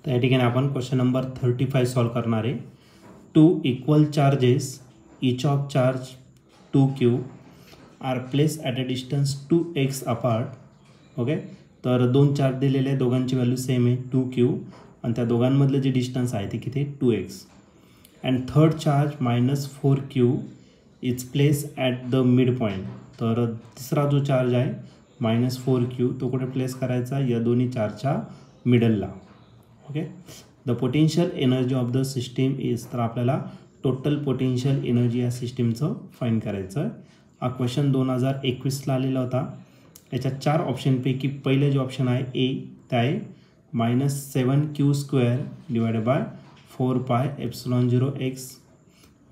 तर या ठिकाणी आपण क्वेश्चन नंबर 35 सॉल्व करणार आहे. 2 equal charges each of charge 2q are placed at a distance 2x apart. Okay, तर दोन चार्ज दिलेले आहे, दोघांची व्हॅल्यू सेम आहे 2q आणि त्या दोघांमधलं जे डिस्टन्स आहे ते किती आहे 2x. And third charge -4q is place at the mid point. तर तिसरा जो चार्ज आहे -4q तो कुठे प्लेस करायचा, या दोन्ही चार्जच्या मिडलला. Okay, the potential energy of the system is, तर आपल्याला टोटल पोटेन्शियल एनर्जी या सिस्टीमचं फाईंड करायचं आहे. हा क्वेश्चन 2021ला आलेला होता. याच्यात 4 ऑप्शनपैकी पहिले जे ऑप्शन आहे ए ते आहे -7q² divided by 4πε0x.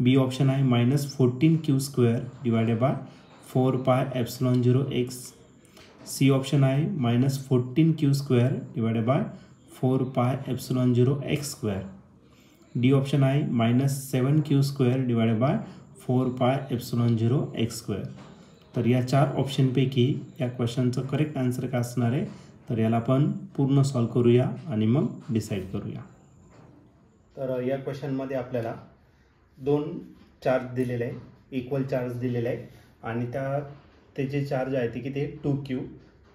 B option आहे -14q² divided by 4πε0x. C option आहे -14q² divided by 4πε0x². D option आहे -7q² डिवायडेड बाय 4πε0x². तर या 4 ऑप्शनपैकी या क्वेश्चनचं करेक्ट आन्सर काय असणार आहे, तर याला आपण पूर्ण सॉल्व करूया आणि मग डिसाईड करूया. तर या क्वेश्चनमध्ये आपल्याला 2 चार्ज दिलेले आहे, इक्वल चार्ज दिलेले आहे आणि ते जे चार्ज आहे ते किती आहे 2q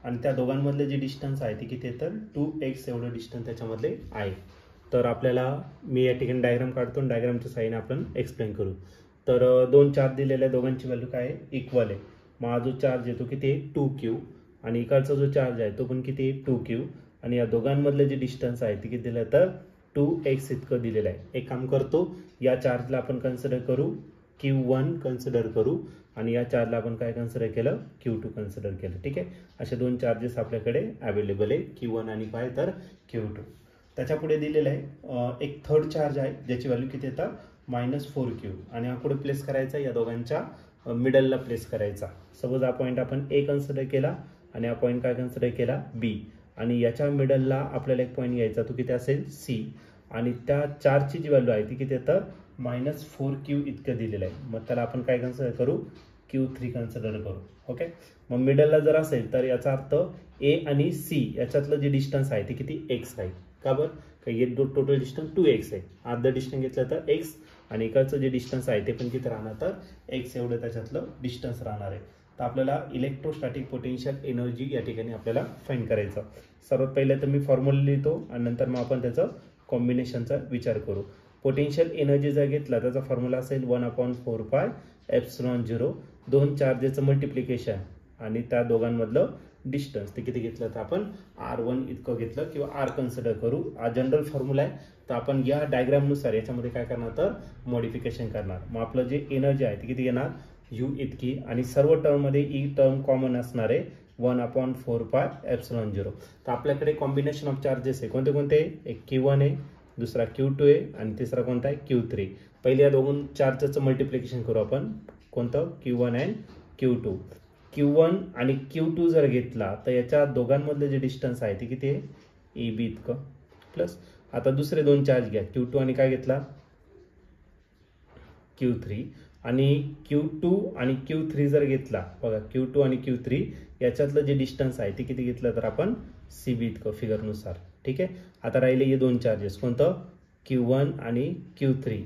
आणि त्या दोघांमधले जे डिस्टन्स आहे ते किती आहे तर 2x एवढं डिस्टन्स त्याच्यामधले आहे. तर आपल्याला मी या ठिकाणी डायग्राम काढतो आणि डायग्रामच्या साहाय्याने आपण एक्सप्लेन करू. तर 2 चार्ज दिलेले आहे, दोघांची व्हॅल्यू काय आहे इक्वल आहे. मग हा जो चार्ज आहे तो किती आहे 2q आणि इकडचा जो चार्ज आहे तो पण किती आहे 2q आणि या दोघांमधले जे डिस्टन्स आहे ते किती दिलं आहे तर 2x इतकं दिलेलं आहे. एक काम करतो, या चार्जला आपण कन्सिडर करू q1 कन्सिडर करू आणि या चार्जला आपण काय कन्सिडर केलं q2 कन्सिडर केलं. ठीक आहे, असे 2 चार्जेस आपल्याकडे अवेलेबल आहे, q1 आणि काय तर q2. त्याच्या पुढे दिलेलं आहे एक थर्ड चार्ज आहे ज्याची व्हॅल्यू किती येतं -4q आणि हा पुढे प्लेस करायचा या दोघांच्या मिडलला प्लेस करायचा. सपोज हा पॉईंट आपण ए कन्सिडर केला आणि हा पॉईंट काय कन्सिडर केला बी आणि याच्या मिडलला आपल्याला एक पॉईंट घ्यायचा तो किती असेल सी आणि त्या चार्जची जी व्हॅल्यू आहे ती किती येतं -4q इतकं दिलेलं आहे. मग त्याला आपण काय कन्सिडर करू q3 कन्सिडर करू. ओके, मग मिडलला जर असेल तर याचा अर्थ ए आणि सी याच्यातलं जे डिस्टन्स आहे ते किती x आहे. का बरं, काही टोटल डिस्टन्स 2x आहे, अर्धा डिस्टन्स घेतलं तर x आणि इकडचं जे डिस्टन्स आहे ते पण किती राहणार तर x एवढं त्याच्यातलं डिस्टन्स राहणार आहे. तर आपल्याला इलेक्ट्रोस्टॅटिक पोटेन्शियल एनर्जी या ठिकाणी आपल्याला फाईंड करायचं. सर्वात पहिले तर मी फॉर्म्युला लिहितो आणि नंतर मग आपण त्याचं कॉम्बिनेशनचा विचार करू. पोटेन्शियल एनर्जी जर घेतला त्याचा फॉर्म्युला असेल 1/4πε0, 2 चार्जेसचं मल्टिप्लिकेशन आणि त्या दोघांमधलं डिस्टन्स ते किती घेतलं तर आपण r1 इतकं घेतलं किंवा r कन्सिडर करू. हा जनरल फॉर्म्युला आहे. तर आपण या डायग्रामनुसार याच्यामध्ये काय करणार तर मॉडिफिकेशन करणार. मग आपलं जे एनर्जी आहे ती किती येणार u इतकी आणि सर्व टर्ममध्ये ई टर्म कॉमन असणार आहे 1/4πε0. तर आपल्याकडे कॉम्बिनेशन ऑफ चार्जेस आहे कोणते कोणते, एक q1 आहे, दुसरा q2 आहे आणि तिसरा कोणता आहे q3. पहिले या दोन चार्जचं मल्टिप्लिकेशन करू आपण, कोणतं q1 अँड q2. q1 आणि q2 जर घेतला तर याच्या दोघांमधले जे डिस्टन्स आहे ते किती आहे ab इतकं प्लस आता दुसरे 2 चार्ज घ्या q2 आणि काय घेतला q3 आणि q2 आणि q3 जर घेतला बघा q2 आणि q3 याच्यातलं जे डिस्टन्स आहे ते किती घेतलं तर आपण cb इतकं फिगरनुसार. ठीक आहे, आता राहिले हे 2 चार्जेस कोणतं q1 आणि q3.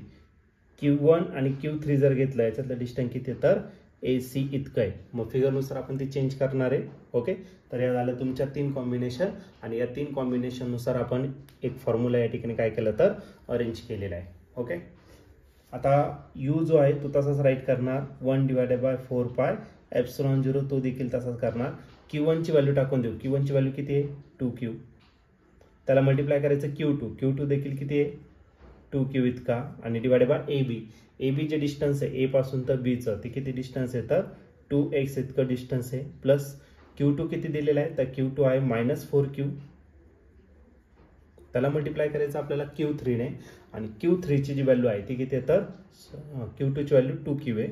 q1 आणि q3 जर घेतलं याच्यातलं डिस्टन्स किती तर AC इतकं आहे. मग फिगरनुसार आपण ती चेंज करणार आहे. ओके, तर या झालं तुमच्या 3 कॉम्बिनेशन आणि या 3 कॉम्बिनेशननुसार आपण एक फॉर्म्युला या ठिकाणी काय केलं तर अरेंज केलेला आहे. ओके, आता u जो आहे तो तसाच राईट करणार 1/4πε0 तो देखील तसाच करणार. q1 ची व्हॅल्यू टाकून देऊ. q1 ची व्हॅल्यू किती आहे 2q, त्याला मल्टिप्लाय करायचं q2 देखील किती आहे 2q इतका आणि डिवायडेड बाय AB जे डिस्टन्स आहे ए पासून तर बी चं ते किती डिस्टन्स आहे तर 2x इतकं डिस्टन्स आहे प्लस q2 किती दिलेला आहे तर q2 आहे -4q, त्याला मल्टिप्लाय करायचं आपल्याला q3 ने आणि q3 ची जी व्हॅल्यू आहे ती किती आहे तर q2 ची व्हॅल्यू 2q आहे,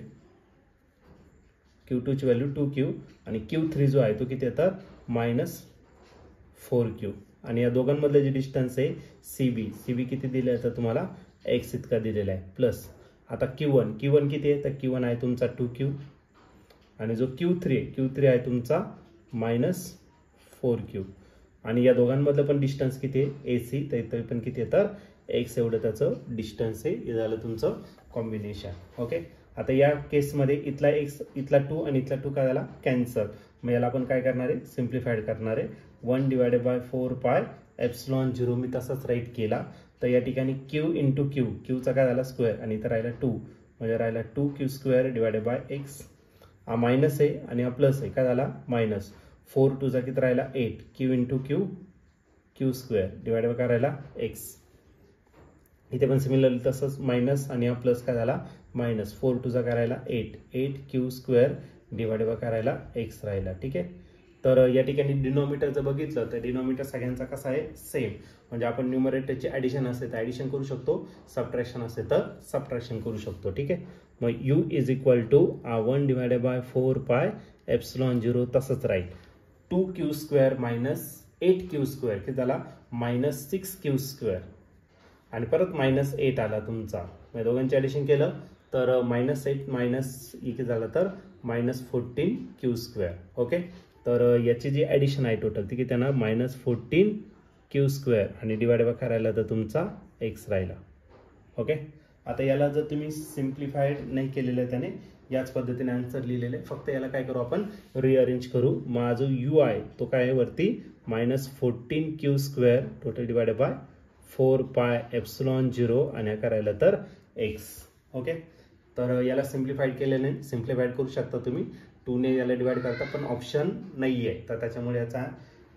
q2 ची व्हॅल्यू 2q आणि q3 जो आहे तो किती आहे तर -4q आणि या दोघांमधले जे डिस्टन्स आहे cb किती दिले आहे तर तुम्हाला x इतका दिलेला आहे प्लस आता q1 किती आहे तर q1 आहे तुमचा 2q आणि जो q3 आहे तुमचा -4q आणि या दोघांमधलं पण डिस्टन्स किती आहे AC, तर इथं पण किती आहे तर x एवढं त्याचं डिस्टन्स आहे. हे झालं तुमचं कॉम्बिनेशन. ओके, आता या केसमध्ये इथला x, इथला 2 आणि इथला 2 काय झाला कॅन्सल. मग याला आपण काय करणार आहे सिम्प्लिफाईड करणार आहे. 1/4πε0 मी तसाच राईट केला. तर या ठिकाणी q इंटू क्यू, क्यूचा काय झाला स्क्वेअर आणि इथं राहिला 2 म्हणजे राहिला 2q² डिवायडेड बाय x. हा मायनस आहे आणि हा प्लस आहे काय झाला मायनस. 4 2 किती राहिला 8 q into Q q² divided by काय राहिला x. इथे पण सिमिलरली तसंच मायनस आणि हा प्लस काय झाला मायनस. 4 2 काय राहिला 8q² डिवायडेड बाय काय राहिला x राहिला. ठीक आहे, तर या ठिकाणी डिनॉमिनेटर जर बघितलं तर डिनॉमिनेटर सगळ्यांचा कसा आहे सेम. म्हणजे आपण न्यूमरेटरची ॲडिशन असेल तर ॲडिशन करू शकतो, सबट्रॅक्शन असेल तर सबट्रॅक्शन करू शकतो. ठीक आहे, मग u इज इक्वल टू 1/4πε0 तसंच राहील. 2q² मायनस 8q² किती झाला मायनस 6q² आणि परत मायनस 8 आला तुमचा. म्हणजे दोघांचे ॲडिशन केलं तर -8 मायनस किती झालं तर -14q². ओके, तर याची जी ॲडिशन आहे टोटल ती किती ना -14q² आणि डिवाइड बाय काय राहिला तर तुमचा x राहिला. ओके, आता याला जर तुम्ही सिम्प्लिफाईड नाही केलेलं आहे त्याने याच पद्धतीने आन्सर लिहिलेलं आहे. फक्त याला काय करू आपण रिअरेंज करू. मग जो u आहे तो काय आहे वरती -14q² टोटल डिवाइडेड बाय 4πε0 आणि काय राहिलं तर x. ओके, तर याला सिम्प्लिफाईड केलेलं सिम्प्लिफाईड करू शकता तुम्ही. 2 ने याला डिवाइड करता पण ऑप्शन नाही आहे, तर त्याच्यामुळे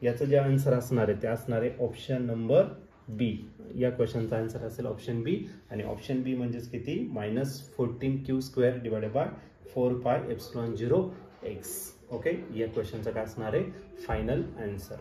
याचं जे आन्सर असणार आहे ते असणार आहे ऑप्शन नंबर बी. या क्वेश्चनचा आन्सर असेल ऑप्शन बी. आणि ऑप्शन बी म्हणजेच किती -14q² divided by 4πε0 x. Okay, या क्वेश्चनचा काय असणार आहे फायनल आन्सर.